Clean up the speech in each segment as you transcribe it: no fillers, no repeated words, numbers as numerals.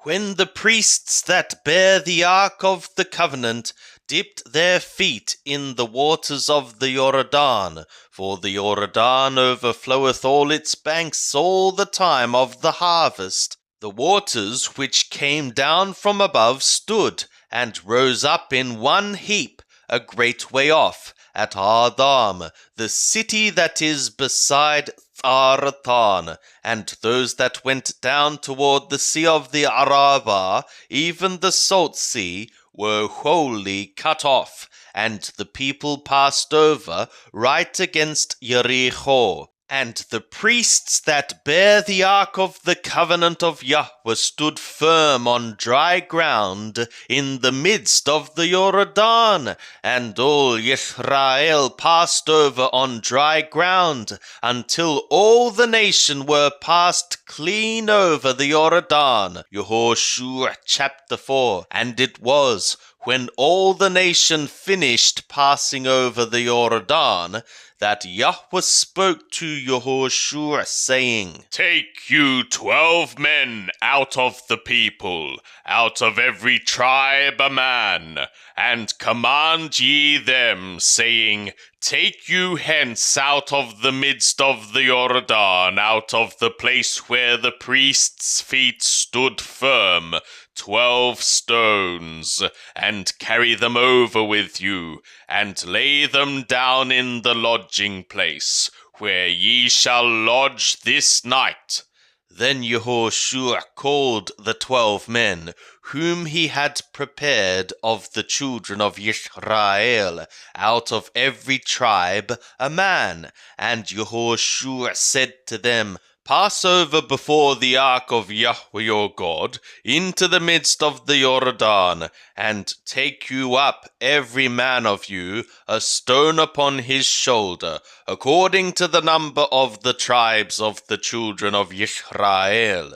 When the priests that bear the ark of the covenant dipped their feet in the waters of the Jordan, for the Jordan overfloweth all its banks all the time of the harvest, the waters which came down from above stood and rose up in one heap a great way off at Adam, the city that is beside Tharatan, and those that went down toward the sea of the Arabah, even the salt sea, were wholly cut off, and the people passed over right against Jericho. And the priests that bear the ark of the covenant of Yahweh stood firm on dry ground in the midst of the Jordan, and all Israel passed over on dry ground, until all the nation were passed clean over the Jordan. Yehoshua chapter 4. And it was, when all the nation finished passing over the Jordan, that Yahweh spoke to Yehoshua, saying, Take you 12 men out of the people, out of every tribe a man, and command ye them, saying, Take you hence out of the midst of the Jordan, out of the place where the priests' feet stood firm, 12 stones, and carry them over with you, and lay them down in the lodging place, where ye shall lodge this night. Then Yehoshua called the 12 men, whom he had prepared of the children of Israel, out of every tribe a man. And Yehoshua said to them, Pass over before the ark of Yahweh your God into the midst of the Jordan, and take you up every man of you a stone upon his shoulder, according to the number of the tribes of the children of Israel,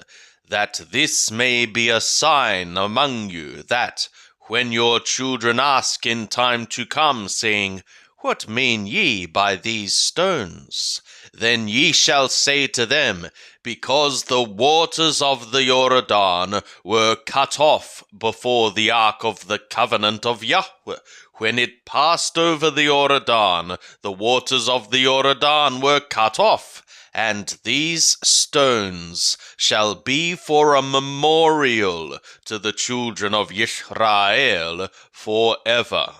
that this may be a sign among you, that when your children ask in time to come, saying, What mean ye by these stones? Then ye shall say to them, Because the waters of the Jordan were cut off before the ark of the covenant of Yahweh. When it passed over the Jordan, the waters of the Jordan were cut off. And these stones shall be for a memorial to the children of Israel forever.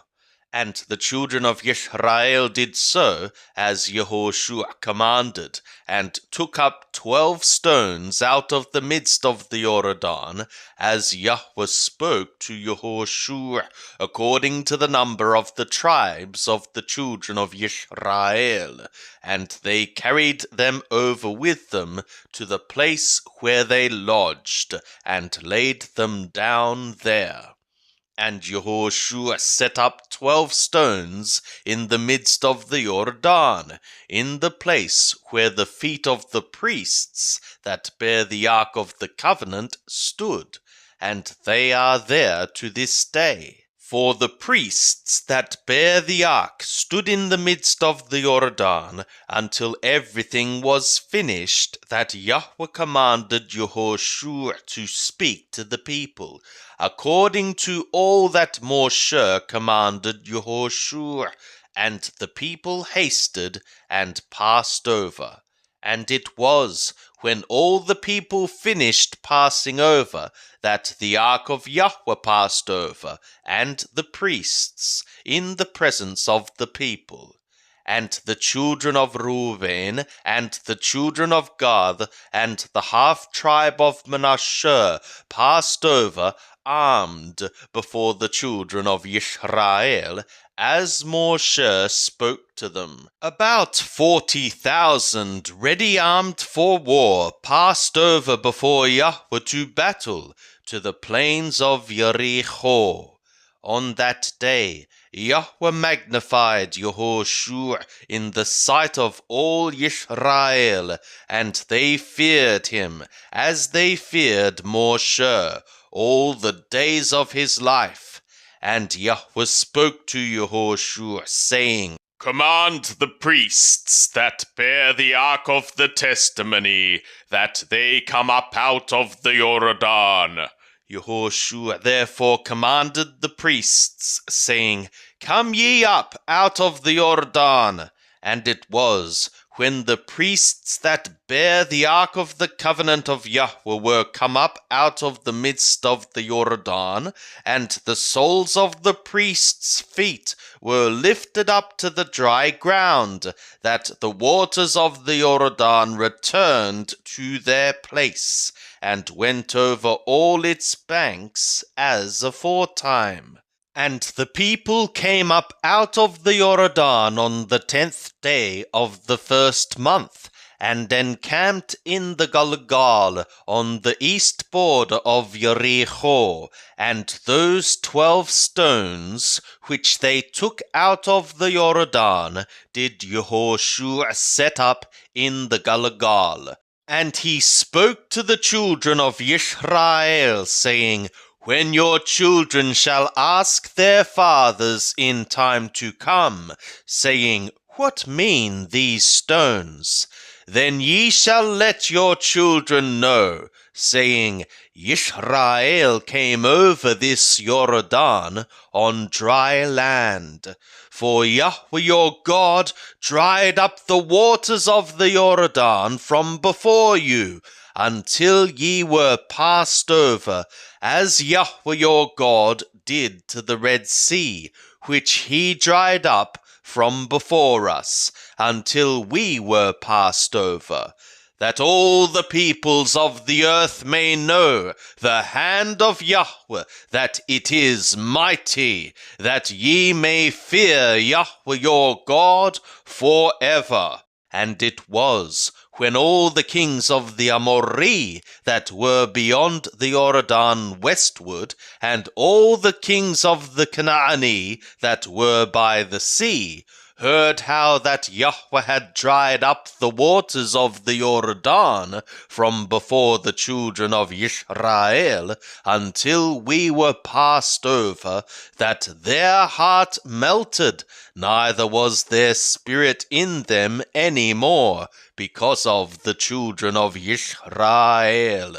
And the children of Israel did so as Yehoshua commanded, and took up 12 stones out of the midst of the Jordan, as Yahweh spoke to Yehoshua, according to the number of the tribes of the children of Israel. And they carried them over with them to the place where they lodged, and laid them down there. And Yehoshua set up 12 stones in the midst of the Jordan, in the place where the feet of the priests that bear the ark of the covenant stood, and they are there to this day. For the priests that bear the ark stood in the midst of the Jordan until everything was finished that Yahweh commanded Yehoshua to speak to the people, according to all that Moshe commanded Yehoshua. And the people hasted and passed over. And it was, when all the people finished passing over, that the ark of Yahweh passed over, and the priests, in the presence of the people. And the children of Reuben, and the children of Gad, and the half-tribe of Manasseh passed over, armed before the children of Israel, as Moshe spoke to them. About 40,000 ready armed for war passed over before Yahweh to battle to the plains of Jericho. On that day Yahweh magnified Yehoshua in the sight of all Israel, and they feared him as they feared Moshe all the days of his life. And Yahweh spoke to Yehoshua, saying, Command the priests that bear the ark of the testimony, that they come up out of the Jordan. Yehoshua therefore commanded the priests, saying, Come ye up out of the Jordan. And it was, when the priests that bear the ark of the covenant of Yahweh were come up out of the midst of the Jordan, and the soles of the priests' feet were lifted up to the dry ground, that the waters of the Jordan returned to their place, and went over all its banks as aforetime. And the people came up out of the Jordan on the 10th day of the first month, and encamped in the Galgal on the east border of Jericho. And those 12 stones which they took out of the Jordan did Yehoshua set up in the Galgal. And he spoke to the children of Israel, saying, When your children shall ask their fathers in time to come, saying, What mean these stones? Then ye shall let your children know, saying, Israel came over this Jordan on dry land. For Yahweh your God dried up the waters of the Jordan from before you, until ye were passed over, as Yahweh your God did to the Red Sea, which he dried up from before us, until we were passed over, that all the peoples of the earth may know the hand of Yahweh, that it is mighty, that ye may fear Yahweh your God forever. And it was, when all the kings of the Amorri that were beyond the Jordan westward, and all the kings of the Canaani that were by the sea, heard how that Yahweh had dried up the waters of the Jordan from before the children of Israel, until we were passed over, that their heart melted, neither was their spirit in them any more, because of the children of Israel.